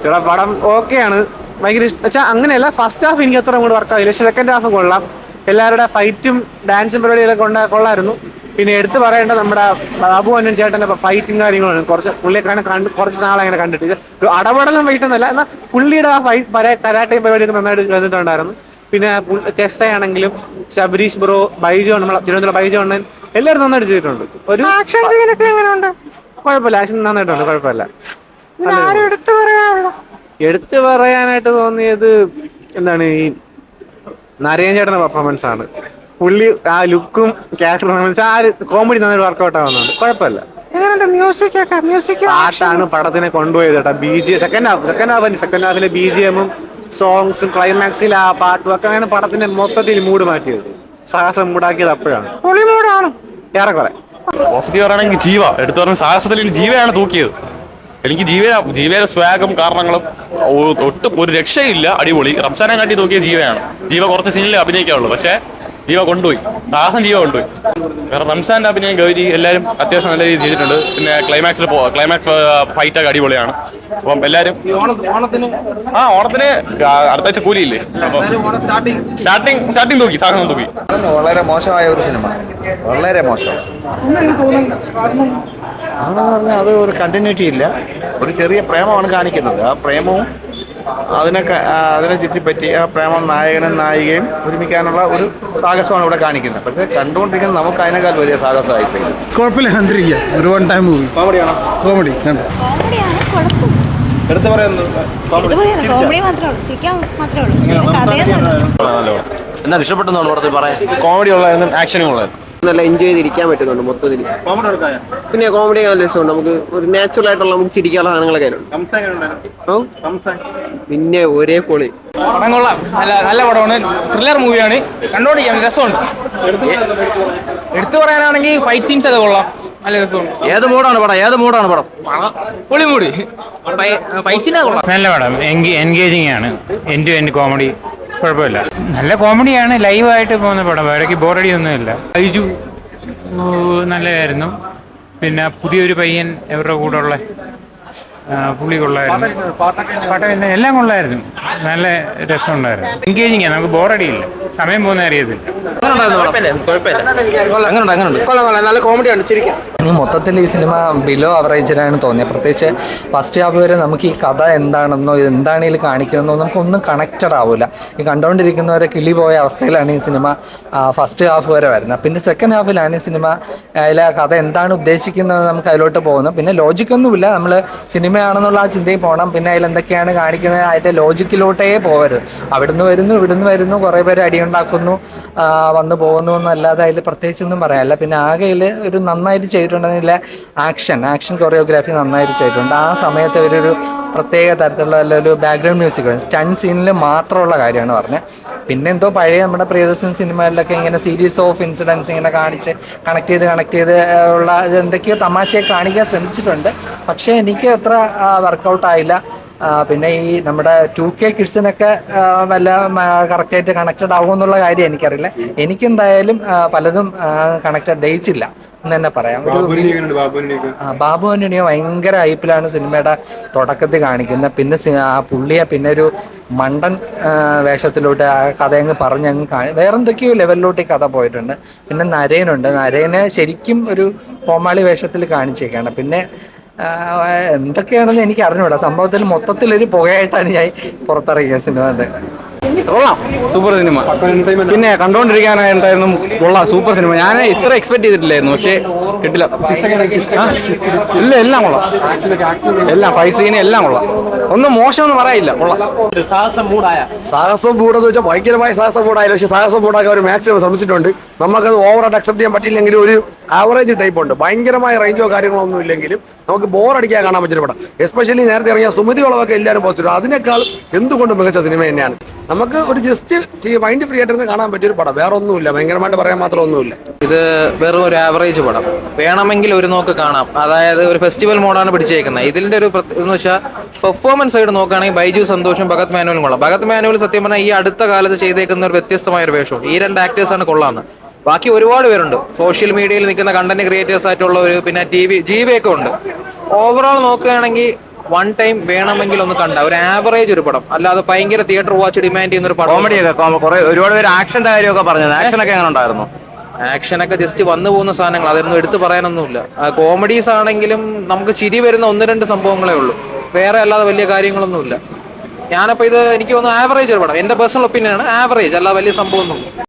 ചേട്ടാ പടം ഓക്കെയാണ്, ഭയങ്കര ഇഷ്ടം വെച്ചാൽ അങ്ങനെയല്ല. ഫസ്റ്റ് ഹാഫ് എനിക്ക് അത്ര അങ്ങോട്ട് വർക്കാവില്ല, പക്ഷെ സെക്കൻഡ് ഹാഫ് കൊള്ളാം. എല്ലാവരുടെ ഫൈറ്റും ഡാൻസും പരിപാടികളൊക്കെ കൊള്ളായിരുന്നു. പിന്നെ എടുത്തു പറയേണ്ടത് നമ്മുടെ ബാബു അന്നൻ ചേട്ടൻ്റെ ഫൈറ്റും കാര്യങ്ങളാണ്. പുള്ളിയെ കുറച്ച് നാളെ അങ്ങനെ കണ്ടിട്ട് ഒരു അടപടലം ഫൈറ്റൊന്നല്ല, എന്നാൽ പുള്ളിയുടെ ആ കരാട്ടയും പരിപാടിയൊക്കെ നന്നായിട്ട് വന്നിട്ടുണ്ടായിരുന്നു. പിന്നെ ചെസ്സയാണെങ്കിലും ശബരീഷ് ബ്രോ, ബൈജു, നമ്മളെ തിരുവനന്തപുരം ബൈജു അണ്ണൻ എല്ലാവരും നന്നായിട്ട് ചെയ്തിട്ടുണ്ട്. ഒരു കുഴപ്പമില്ല, ആക്ഷൻ നന്നായിട്ടുണ്ട്, കുഴപ്പമില്ല. എടുത്തു പറയാനായിട്ട് തോന്നിയത് എന്താണ്, ഈ നാരായണ ചേട്ടൻ്റെ പെർഫോമൻസ് ആണ്. പുള്ളി ആ ലുക്കും ക്യാരക്ടർ ആ ഒരു കോമഡി നന്നായിട്ട് വർക്കൗട്ട് ആവുന്നുണ്ട്, കുഴപ്പമില്ല. പാട്ടാണ് പടത്തിനെ കൊണ്ടുപോയത് കേട്ടോ. സെക്കൻഡ് ഹാഫിലെ BGM-ഉം സോങ്സും ക്ലൈമാക്സിൽ ആ പാട്ടും ഒക്കെ അങ്ങനെ പടത്തിന്റെ മൊത്തത്തിൽ മൂഡ് മാറ്റിയത്, സാഹസം മൂടാക്കിയത് അപ്പോഴാണ്. ഏറെക്കുറെ പോസിറ്റീവ് പറയുകയാണെങ്കിൽ ജീവ എടുത്തു പറഞ്ഞ സാഹസത്തിൽ ജീവയാണ് തൂക്കിയത്. എനിക്ക് ജീവയുടെ സ്വാഗം കാരണങ്ങളും ഒട്ടും ഒരു രക്ഷയില്ല, അടിപൊളി. റംസാനെ കാട്ടി തൂക്കിയ ജീവയാണ്. ജീവ കുറച്ച് സീനിൽ അഭിനയിക്കാവുള്ളൂ, പക്ഷേ ജീവ കൊണ്ടുപോയി, സാഹസം ജീവ കൊണ്ടുപോയി. കാരണം റംസാന്റെ അഭിനയം ഗൗരി എല്ലാവരും അത്യാവശ്യം നല്ല രീതിയിൽ ചെയ്തിട്ടുണ്ട്. പിന്നെ ക്ലൈമാക്സ് ഫൈറ്റൊക്കെ അടിപൊളിയാണ്. അപ്പം എല്ലാവരും ഓണത്തിന് അടുത്ത ആഴ്ച കൂലിയില്ലേ, സ്റ്റാർട്ടിങ് തൂക്കി, സാഹസം തൂക്കി. വളരെ മോശമായ ഒരു സിനിമ, വളരെ മോശം. അത് ഒരു കണ്ടിന്യൂറ്റി ഇല്ല, ഒരു ചെറിയ പ്രേമമാണ് കാണിക്കുന്നത്. ആ പ്രേമവും അതിനെ ചുറ്റിപ്പറ്റി ആ പ്രേമം നായകനും നായികയും ഒരുമിക്കാനുള്ള ഒരു സാഹസമാണ് ഇവിടെ കാണിക്കുന്നത്. പക്ഷേ കണ്ടുകൊണ്ടിരിക്കുന്നത് നമുക്ക് അതിനേക്കാൾ വലിയ സാഹസമായിപ്പോയി. കുഴപ്പമില്ല, കണ്ടിരിക്കുക. ഒരു വൺ ടൈം മൂവി. കോമഡിയാണോ? കോമഡി എടുത്ത് പറയുന്നത് എന്നാ ഇഷ്ടപ്പെട്ടെന്നാണ് പടത്തിൽ പറയാൻ? കോമഡി ഉള്ളായിരുന്നു, ആക്ഷനും ഉള്ളായിരുന്നു. നല്ല എൻജോയ് ചെയ്തിരിക്കാൻ പറ്റുന്നുണ്ട് മൊത്തത്തിൽ. പിന്നെ കോമഡി നല്ല രസമുണ്ട്, നമുക്ക് ഒരു നാച്ചുറൽ ആയിട്ടുള്ള നമുക്ക് ചിരിക്കാനുള്ള സാധനങ്ങളൊക്കെ പിന്നെ ഒരേ പൊളി. പടം കൊള്ളാം, നല്ല പടമാണ്, ത്രില്ലർ മൂവിയാണ്, കണ്ടോണ്ടിരിക്കാൻ രസമുണ്ട്. എടുത്തു പറയാനാണെങ്കിൽ ഫൈറ്റ് സീൻസ് ഒക്കെ കൊള്ളാം, നല്ല രസമുണ്ട്. ഏത് മൂടാണ് പടം? പൊളി മൂടി, ഫൈറ്റ് സീനൊക്കെ കൊള്ളാം. നല്ല പടം, എൻഗേജിങ് ആണ്, എൻഡ് ടു എൻഡ് കോമഡി, കുഴപ്പമില്ല. നല്ല കോമഡിയാണ്, ലൈവായിട്ട് പോകുന്ന പടം, ഇടയ്ക്ക് ബോറടി ഒന്നുമില്ല. ബൈജു നല്ലതായിരുന്നു. പിന്നെ പുതിയൊരു പയ്യൻ ഇവരുടെ കൂടെ ഉള്ള പുള്ളി കൊള്ളായിരുന്നു, പാട്ടൊക്കെ എല്ലാം കൊള്ളായിരുന്നു, നല്ല രസമുണ്ടായിരുന്നു. എൻഗേജിങ് ആണ്, നമുക്ക് ബോറടിയില്ല, സമയം പോകുന്ന അറിയത്തില്ല. നല്ല കോമഡിയാണ്, ചിരിക്കാം. മൊത്തത്തിൽ ഈ സിനിമ ബിലോ അവറേജിലാണ് തോന്നിയത്. പ്രത്യേകിച്ച് ഫസ്റ്റ് ഹാഫ് വരെ നമുക്ക് ഈ കഥ എന്താണെന്നോ എന്താണ് ഇതിൽ കാണിക്കുന്നതെന്നോ നമുക്കൊന്നും കണക്റ്റഡ് ആവില്ല. ഈ കണ്ടുകൊണ്ടിരിക്കുന്നവരെ കിളി പോയ അവസ്ഥയിലാണ് ഈ സിനിമ ഫസ്റ്റ് ഹാഫ് വരെ വരുന്നത്. പിന്നെ സെക്കൻഡ് ഹാഫിലാണ് ഈ സിനിമ അതിലെ കഥ എന്താണ് ഉദ്ദേശിക്കുന്നത് നമുക്ക് അതിലോട്ട് പോകുന്നത്. പിന്നെ ലോജിക്കൊന്നുമില്ല, നമ്മൾ സിനിമയാണെന്നുള്ള ആ ചിന്തയിൽ പോകണം. പിന്നെ അതിലെന്തൊക്കെയാണ് കാണിക്കുന്നത് അതിൻ്റെ ലോജിക്കിലോട്ടേ പോകരുത്. അവിടുന്ന് വരുന്നു കുറേ പേര് അടിയുണ്ടാക്കുന്നു, വന്നു പോകുന്നു എന്നല്ലാതെ അതിൽ പ്രത്യേകിച്ചൊന്നും പറയാനില്ല. പിന്നെ ആകെയിൽ ഒരു നന്നായിട്ട് ചെയ്തിട്ടുണ്ടെങ്കിൽ ആക്ഷൻ കൊറിയോഗ്രാഫി നന്നായിട്ട് ചെയ്തിട്ടുണ്ട്. ആ സമയത്ത് ഒരു പ്രത്യേക തരത്തിലുള്ള ഒരു ബാക്ക്ഗ്രൗണ്ട് മ്യൂസിക് സ്റ്റണ്ട് സീനിൽ മാത്രമുള്ള കാര്യമാണ് പറഞ്ഞത്. പിന്നെ എന്തോ പഴയ നമ്മുടെ പ്രിയദർശൻ സിനിമകളിലൊക്കെ ഇങ്ങനെ സീരീസ് ഓഫ് ഇൻസിഡൻസ് ഇങ്ങനെ കാണിച്ച് കണക്ട് ചെയ്ത് ഉള്ള എന്തൊക്കെയോ തമാശയെ കാണിക്കാൻ ശ്രമിച്ചിട്ടുണ്ട്. പക്ഷേ എനിക്ക് അത്ര വർക്കൗട്ടായില്ല. പിന്നെ ഈ നമ്മുടെ 2K കിഡ്സിനൊക്കെ വല്ല കറക്റ്റായിട്ട് കണക്റ്റഡ് ആകുമെന്നുള്ള കാര്യം എനിക്കറിയില്ല. എനിക്കെന്തായാലും പലതും കണക്റ്റഡ് ദയിച്ചില്ല എന്ന് തന്നെ പറയാം. ബാബു ആന്റണിയെ ഭയങ്കര ഹൈപ്പിലാണ് സിനിമയുടെ തുടക്കത്തിൽ കാണിക്കുന്നത്. പിന്നെ ആ പുള്ളിയെ പിന്നെ ഒരു മണ്ടൻ വേഷത്തിലോട്ട് ആ കഥയങ്ങ് പറഞ്ഞങ്ങ് വേറെന്തൊക്കെയോ ലെവലിലോട്ട് ഈ കഥ പോയിട്ടുണ്ട്. പിന്നെ നരേനെ ശരിക്കും ഒരു കോമാളി വേഷത്തിൽ കാണിച്ചേക്കാണ്. പിന്നെ എന്തൊക്കെയാണെന്ന് എനിക്ക് അറിഞ്ഞൂടാ. സംഭവത്തിൽ മൊത്തത്തിലൊരു പുകയായിട്ടാണ് ഞാൻ പുറത്തിറങ്ങിയ സിനിമ. കൊള്ളാം, സൂപ്പർ സിനിമ. പിന്നെ കണ്ടോണ്ടിരിക്കാനായിട്ടായിരുന്നു കൊള്ളാം, സൂപ്പർ സിനിമ. ഞാൻ ഇത്ര എക്സ്പെക്ട് ചെയ്തിട്ടില്ലായിരുന്നു, പക്ഷേ കിട്ടില്ല. ഇല്ല, എല്ലാം കൊള്ളാം, എല്ലാം ഫൈറ്റ് സീൻ എല്ലാം കൊള്ളാം, ഒന്നും മോശമൊന്നും പറയില്ല, കൊള്ളാം. സാഹസം മൂടെന്ന് വെച്ചാൽ ഭയങ്കരമായ സാഹസം മൂടായില്ല, പക്ഷെ സാഹസം മൂടാക്കാൻ ഒരു മാക്സിമം ശ്രമിച്ചിട്ടുണ്ട്. നമുക്കത് ഓവറായിട്ട് അക്സെപ്റ്റ് ചെയ്യാൻ പറ്റില്ലെങ്കിലും ഒരു ആവറേജ് ടൈപ്പ് ഉണ്ട്. ഭയങ്കരമായ റേഞ്ചോ കാര്യങ്ങളോ ഒന്നും ഇല്ലെങ്കിലും നമുക്ക് ബോറടിക്കാൻ കാണാൻ പറ്റുന്ന പടം. എസ്പെഷ്യലി നേരത്തെ ഇറങ്ങിയ സുമതി വളവൊക്കെ എല്ലാവരും പോസിറ്റീവ്, അതിനേക്കാൾ എന്തുകൊണ്ടും മികച്ച സിനിമ തന്നെയാണ്. നമുക്ക് ഒരു ജസ്റ്റ് മൈൻഡ് ഫ്രീ ആയിട്ട് കാണാൻ പറ്റിയൊരു പടം, വേറെ ഒന്നുമില്ല, ഭയങ്കരമായിട്ട് പറയാൻ മാത്രം ഒന്നുമില്ല. ഇത് വെറും ഒരു ആവറേജ് പടം, വേണമെങ്കിൽ ഒരു നോക്ക് കാണാം. അതായത് ഒരു ഫെസ്റ്റിവൽ മോഡാണ് പിടിച്ചേക്കുന്നത്. ഇതിന്റെ ഒരു എന്ന് വെച്ചാൽ പെർഫോമൻസ് സൈഡ് നോക്കുകയാണെങ്കിൽ ബൈജു സന്തോഷും ഭഗത് മാനുവലും കൊള്ളാം. ഭഗത് മാനുവൽ സത്യം പറഞ്ഞാൽ ഈ അടുത്ത കാലത്ത് ചെയ്തേക്കുന്ന ഒരു വ്യത്യസ്തമായ ഒരു വേഷവും. ഈ രണ്ട് ആക്ടേഴ്സാണ് കൊള്ളാന്ന്. ബാക്കി ഒരുപാട് പേരുണ്ട്, സോഷ്യൽ മീഡിയയിൽ നിൽക്കുന്ന കണ്ടന്റ് ക്രിയേറ്റേഴ്സ് ആയിട്ടുള്ളവർ, പിന്നെ TV ജീവയൊക്കെ ഉണ്ട്. ഓവറോൾ നോക്കുകയാണെങ്കിൽ വൺ ടൈം വേണമെങ്കിൽ ഒന്ന് കണ്ട ഒരു ആവറേജ് ഒരു പടം, അല്ലാതെ ഭയങ്കര തിയേറ്റർ വാച്ച് ഡിമാൻഡ് ചെയ്യുന്ന ഒരു പടം. കോമഡിയൊക്കെ ഒരുപാട് പേര് ആക്ഷന്റെ കാര്യമൊക്കെ പറഞ്ഞത്, ആക്ഷനൊക്കെ എങ്ങനെ ഉണ്ടായിരുന്നു? ആക്ഷനൊക്കെ ജസ്റ്റ് വന്നു പോകുന്ന സാധനങ്ങൾ, അതൊന്നും എടുത്തു പറയാനൊന്നുമില്ല. കോമഡീസ് ആണെങ്കിലും നമുക്ക് ചിരി വരുന്ന 1-2 സംഭവങ്ങളേ ഉള്ളൂ, വേറെ അല്ലാതെ വലിയ കാര്യങ്ങളൊന്നുമില്ല. ഞാനപ്പോൾ ഇത് എനിക്ക് തോന്നുന്നു ആവറേജ് ഒരു പടം, എൻ്റെ പേഴ്സണൽ ഒപ്പീനിയനാണ്, ആവറേജ് അല്ല വലിയ സംഭവമൊന്നും.